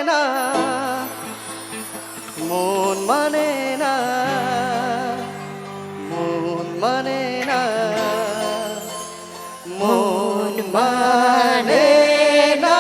না, মন মানে না, মন মানে না, মন মানে না।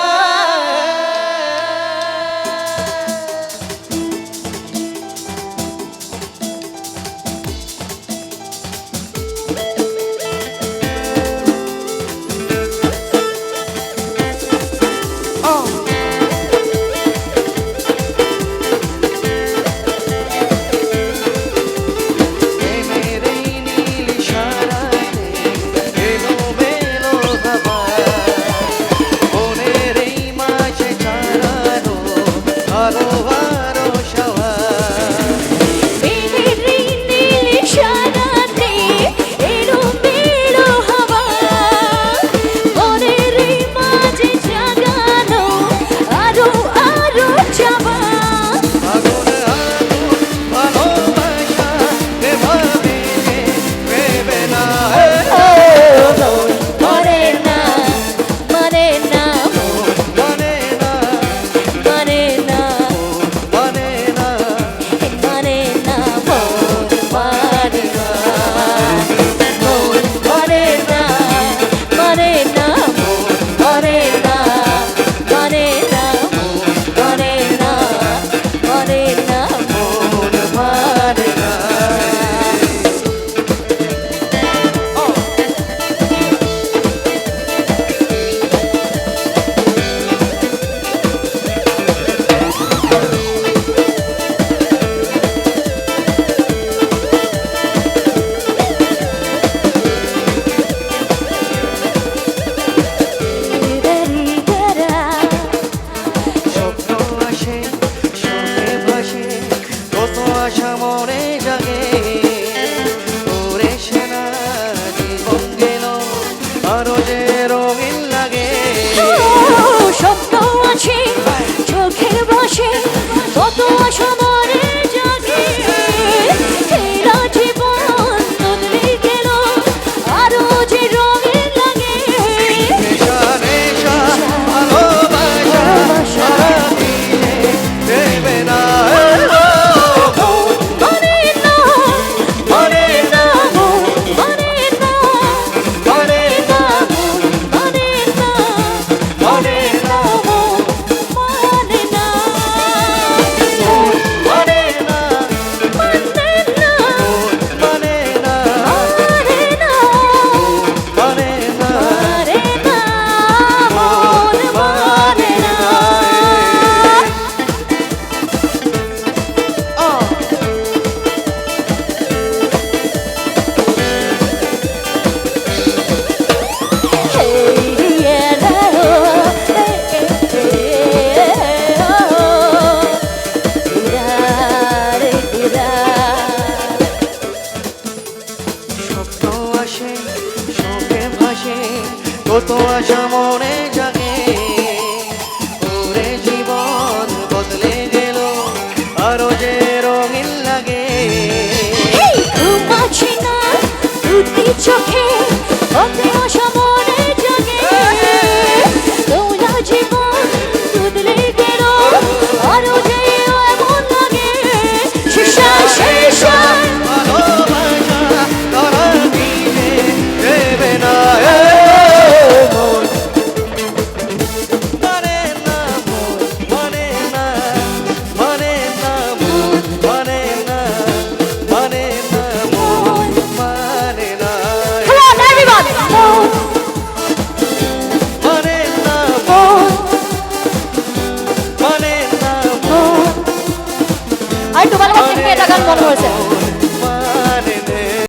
কত আশা মনে জাগে, ওরে জীবন বদলে গেল আরো যে রঙিন লাগে। ঘুমাচ্ছি না দুটি চোখে, কত আশা মনে জাগে, তোরা জীবন বদলে গেল আরো যে এমন লাগে। শেষা শেষা ভালোবাসা তারা দিলে দেবে না, আর একটু ভালোবাসেন, এটা গান মনে হয়েছে।